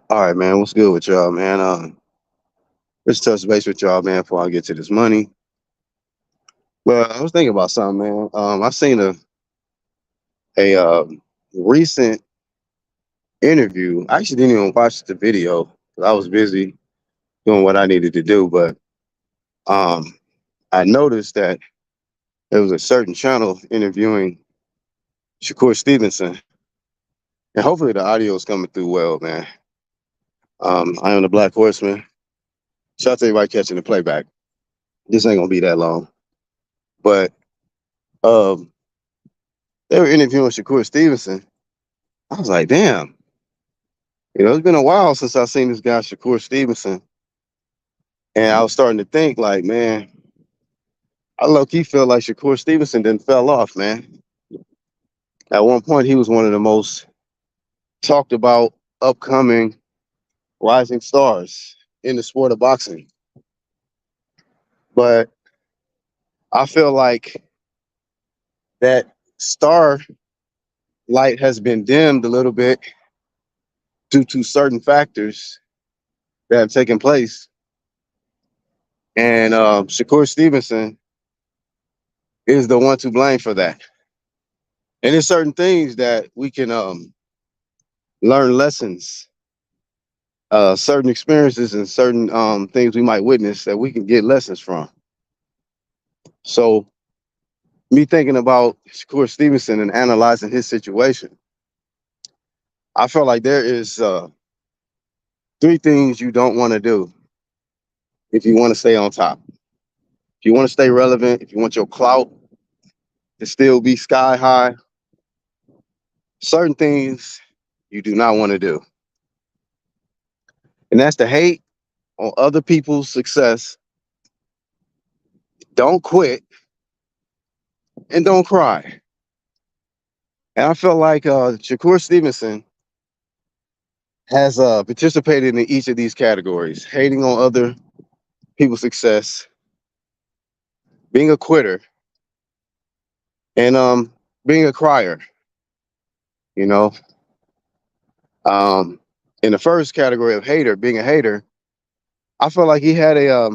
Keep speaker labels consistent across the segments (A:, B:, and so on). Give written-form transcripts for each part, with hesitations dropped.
A: All right, man. What's good with y'all, man? Let's touch base with y'all, man, before I get to this money. Well, I was thinking about something, man. I seen a recent interview. I actually didn't even watch the video 'cause I was busy doing what I needed to do. But um, I noticed that there was a certain channel interviewing Shakur Stevenson, and hopefully the audio is coming through well, man. I am the Black Horseman. Shout out to everybody catching the playback. This ain't gonna be that long, but um, they were interviewing Shakur Stevenson. I was like, damn, it's been a while since I seen this guy Shakur Stevenson, and I was starting to think, like, man, I low key feel like Shakur Stevenson didn't fell off, man. At one point, he was one of the most talked about upcoming rising stars in the sport of boxing, but I feel like that star light has been dimmed a little bit due to certain factors that have taken place, and Shakur Stevenson is the one to blame for that. And there's certain things that we can learn lessons, certain experiences and certain things we might witness that we can get lessons from. So me thinking about Shakur Stevenson and analyzing his situation, I felt like there is three things you don't want to do if you want to stay on top. If you want to stay relevant, if you want your clout to still be sky high, certain things you do not want to do. And that's to hate on other people's success, don't quit, and don't cry. And I felt like Shakur Stevenson has participated in each of these categories: hating on other people's success, being a quitter, and being a crier. You know, um, in the first category of hater, being a hater, I felt like he had a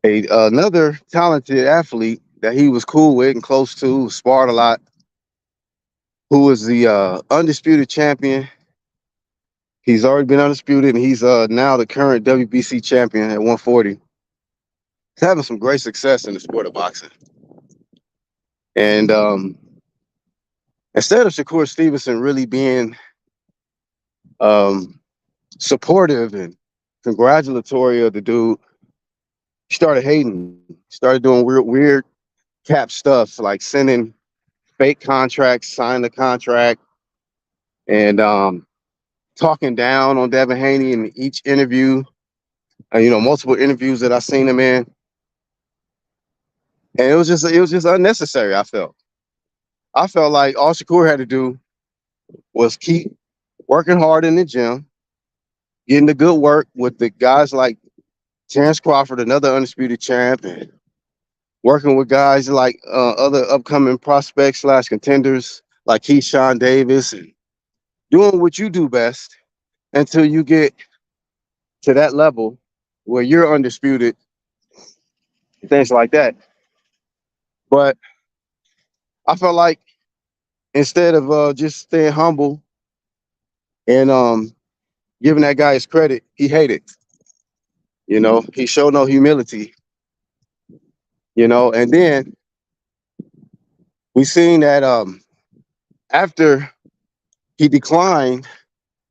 A: another talented athlete that he was cool with and close to, sparred a lot, who was the undisputed champion. He's already been undisputed, and he's now the current WBC champion at 140. He's having some great success in the sport of boxing. And instead of Shakur Stevenson really being um, supportive and congratulatory of the dude, he started hating, started doing weird cap stuff like sending fake contracts, sign the contract, and talking down on Devin Haney in each interview. Multiple interviews that I seen him in, and it was just unnecessary. I felt like all Shakur had to do was keep working hard in the gym, getting the good work with the guys like Terrence Crawford, another undisputed champ, and working with guys like other upcoming prospects slash contenders like Keyshawn Davis, and doing what you do best until you get to that level where you're undisputed, things like that. But I felt like instead of just staying humble and giving that guy his credit, he hated. He showed no humility. And then we seen that after he declined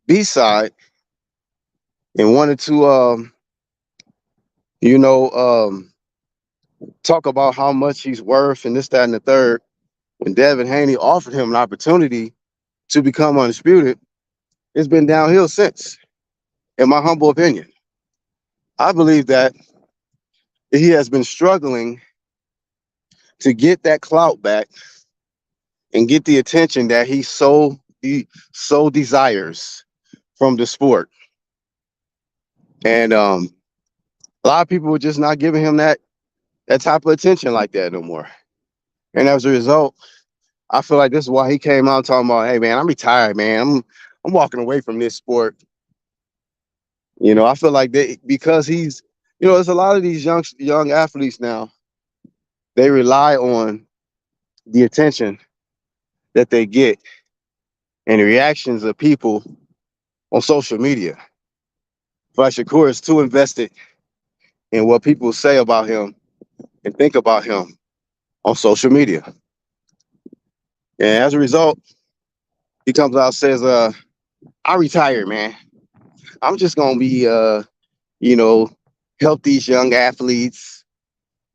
A: B-side and wanted to you know um, talk about how much he's worth and this, that, and the third, when Devin Haney offered him an opportunity to become undisputed, it's been downhill since, in my humble opinion. I believe that he has been struggling to get that clout back and get the attention that he so desires from the sport. And a lot of people were just not giving him that type of attention like that no more. And as a result, I feel like this is why he came out talking about, hey man, I'm retired, man. I'm walking away from this sport. I feel like because there's a lot of these young athletes now. They rely on the attention that they get and the reactions of people on social media. But Shakur is too invested in what people say about him and think about him on social media. And as a result, he comes out and says, I retired, man. I'm just gonna be you know, help these young athletes,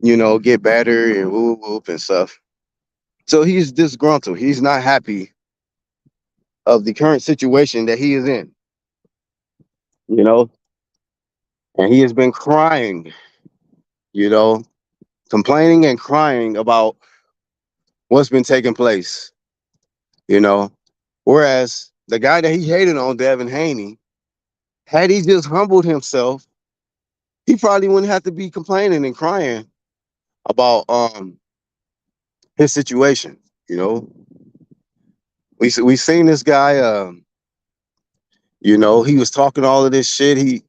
A: get better and whoop whoop and stuff. So he's disgruntled. He's not happy of the current situation that he is in, you know, and he has been crying, you know, complaining and crying about what's been taking place, you know. Whereas the guy that he hated on, Devin Haney, had he just humbled himself, he probably wouldn't have to be complaining and crying about his situation. You know, we seen this guy. He was talking all of this shit.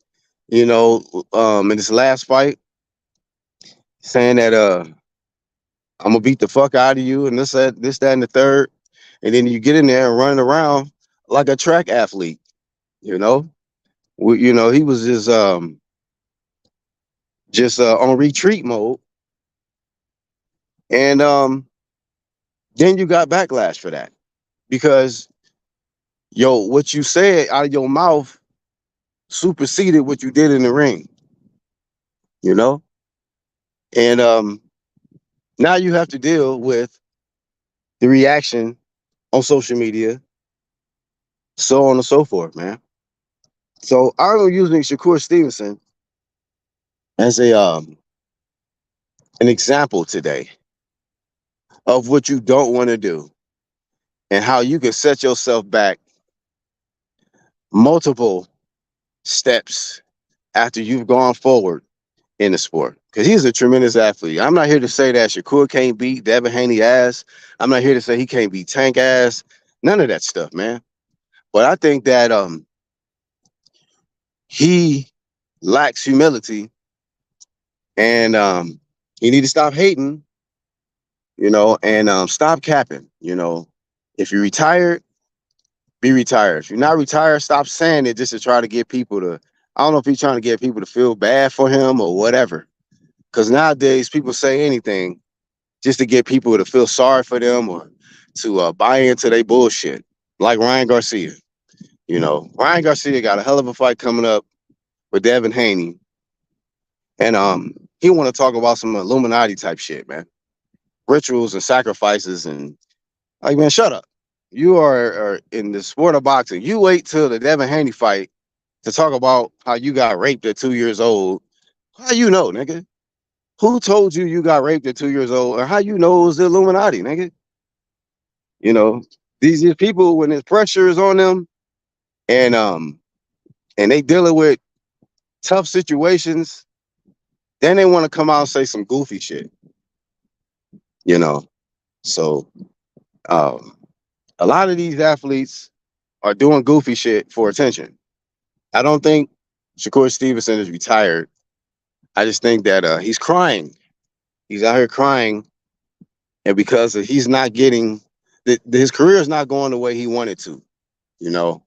A: You know, in this last fight, saying that I'm gonna beat the fuck out of you, and that, and the third, and then you get in there and running around like a track athlete. You know, he was just on retreat mode, and then you got backlash for that because what you said out of your mouth superseded what you did in the ring. You know, and now you have to deal with the reaction on social media, so on and so forth, man. So I'm using Shakur Stevenson as a an example today of what you don't want to do and how you can set yourself back multiple steps after you've gone forward in the sport. Because he's a tremendous athlete. I'm not here to say that Shakur can't beat Devin Haney ass. I'm not here to say he can't beat Tank ass. None of that stuff, man. But I think that he lacks humility, and you need to stop hating, and stop capping. If you're retired, be retired. If you're not retired, stop saying it just to try to get people to. I don't know if he's trying to get people to feel bad for him or whatever. Because nowadays people say anything just to get people to feel sorry for them or to buy into their bullshit. Like Ryan Garcia. Ryan Garcia got a hell of a fight coming up with Devin Haney, and he want to talk about some Illuminati type shit, man. Rituals and sacrifices, and like, man, shut up. You are in the sport of boxing. You wait till the Devin Haney fight to talk about how you got raped at 2 years old. How you know, nigga? Who told you you got raped at 2 years old? Or how you know it was the Illuminati, nigga? You know, these people, when the pressure is on them and they dealing with tough situations, then they want to come out and say some goofy shit, you know. So um, a lot of these athletes are doing goofy shit for attention. I don't think Shakur Stevenson is retired. I just think that he's crying. He's out here crying, and because he's not getting his career is not going the way he wanted to. You know,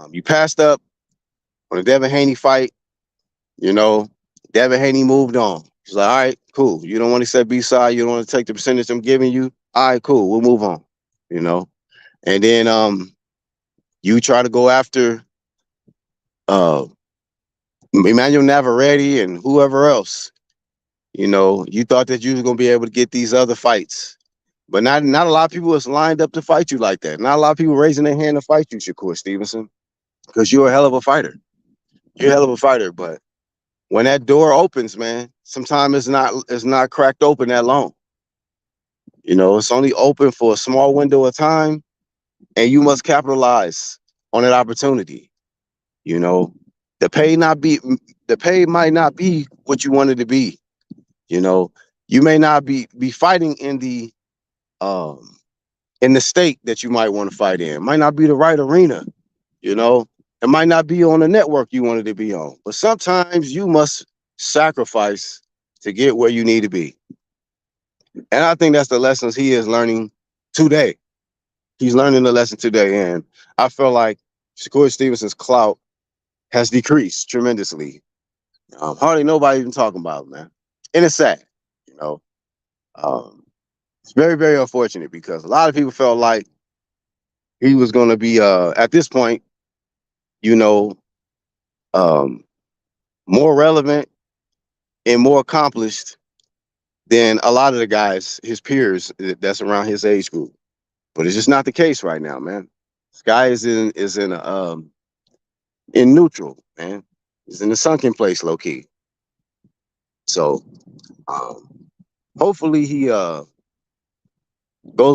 A: you passed up on the Devin Haney fight. You know, Devin Haney moved on. He's like, all right, cool. You don't want to set B-side. You don't want to take the percentage I'm giving you. All right, cool. We'll move on. You know, and then you try to go after uh, Emmanuel Navarrete and whoever else. You thought that you was gonna be able to get these other fights, but not a lot of people is lined up to fight you like that. Not a lot of people raising their hand to fight you, Shakur Stevenson, because you're a hell of a fighter. You're a hell of a fighter, but when that door opens, man, sometimes it's not cracked open that long. It's only open for a small window of time, and you must capitalize on that opportunity. You know, the pay not be the pay might not be what you wanted to be. You know, you may not be fighting um in the state that you might want to fight in. Might not be the right arena. You know, it might not be on the network you wanted to be on, but sometimes you must sacrifice to get where you need to be. And I think that's the lessons he is learning today. He's learning the lesson today. And I feel like Shakur Stevenson's clout has decreased tremendously. Hardly nobody even talking about it, man. And it's sad, you know. Um, it's very, very unfortunate because a lot of people felt like he was going to be, at this point, you know, um, more relevant and more accomplished than a lot of the guys, his peers that's around his age group. But it's just not the case right now, man. This guy is in neutral, man. He's in the sunken place, low key. So um, hopefully he goes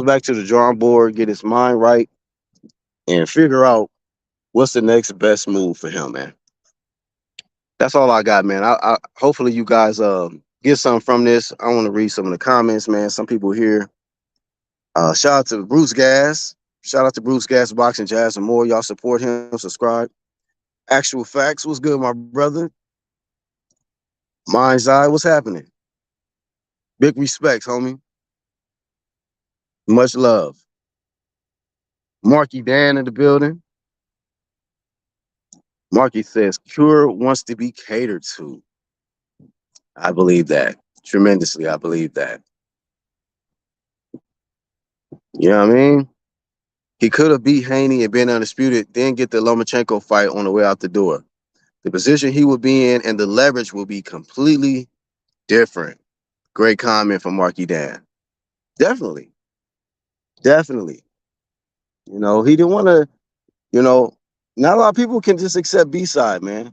A: back to the drawing board, get his mind right, and figure out what's the next best move for him, man. That's all I got, man. I hopefully you guys get something from this. I want to read some of the comments, man. Some people here. Shout out to Bruce Gas. Shout out to Bruce Gas Boxing Jazz and more. Y'all support him, subscribe. Actual facts. What's good, my brother? Mind's Eye, what's happening? Big respects, homie. Much love. Marky Dan in the building. Marky says, Cure wants to be catered to. I believe that. Tremendously, I believe that. You know what I mean? He could have beat Haney and been undisputed, then get the Lomachenko fight on the way out the door. The position he would be in and the leverage will be completely different. Great comment from Marky Dan. Definitely. Definitely. You know, he didn't want to, you know, not a lot of people can just accept B-side, man.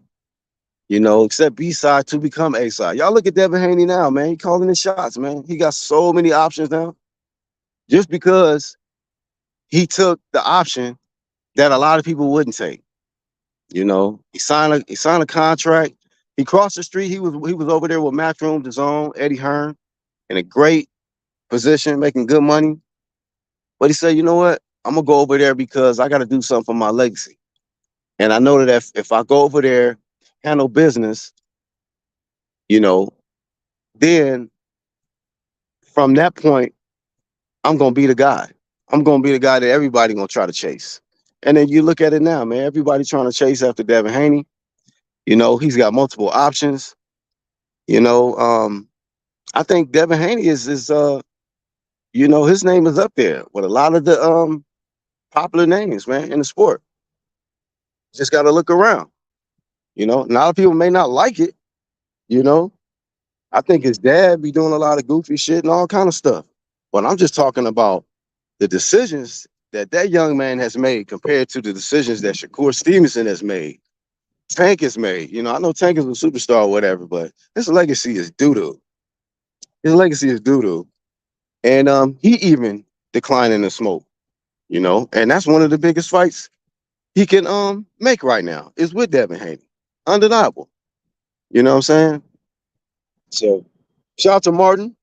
A: You know, accept B-side to become A-side. Y'all look at Devin Haney now, man. He calling his shots, man. He got so many options now. Just because he took the option that a lot of people wouldn't take. You know, he signed a contract. He crossed the street. He was over there with Matchroom, DAZN, Eddie Hearn, in a great position, making good money. But he said, you know what? I'm gonna go over there because I got to do something for my legacy. And I know that if I go over there, handle business, you know, then from that point, I'm gonna be the guy. I'm gonna be the guy that everybody gonna try to chase. And then you look at it now, man. Everybody trying to chase after Devin Haney. You know, he's got multiple options. You know, I think Devin Haney is you know, his name is up there with a lot of the popular names, man, in the sport. Just got to look around. You know, a lot of people may not like it. You know, I think his dad be doing a lot of goofy shit and all kind of stuff. But I'm just talking about the decisions that young man has made compared to the decisions that Shakur Stevenson has made. Tank has made. You know, I know Tank is a superstar or whatever, but his legacy is doo-doo. His legacy is doo-doo. And he even declined in the smoke, you know, and that's one of the biggest fights he can make right now is with Devin Haney. Undeniable. You know what I'm saying? So shout out to Martin.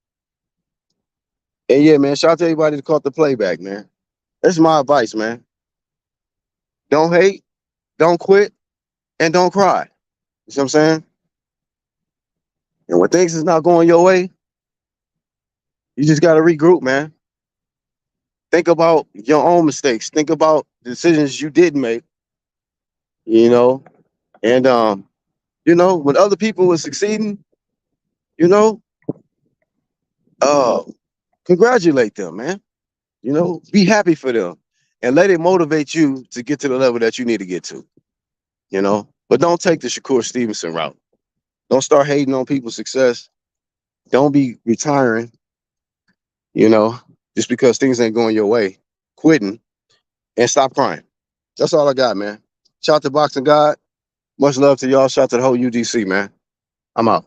A: And yeah, man, shout out to everybody that caught the playback, man. That's my advice, man. Don't hate, don't quit, and don't cry. You see what I'm saying? And when things is not going your way, you just gotta regroup, man. Think about your own mistakes. Think about the decisions you did make, you know, and you know, when other people were succeeding, you know, uh, congratulate them, man. You know, be happy for them and let it motivate you to get to the level that you need to get to, you know. But don't take the Shakur Stevenson route. Don't start hating on people's success. Don't be retiring, you know, just because things ain't going your way. Quitting and stop crying. That's all I got, man. Shout out to Boxing God. Much love to y'all. Shout out to the whole UDC, man. I'm out.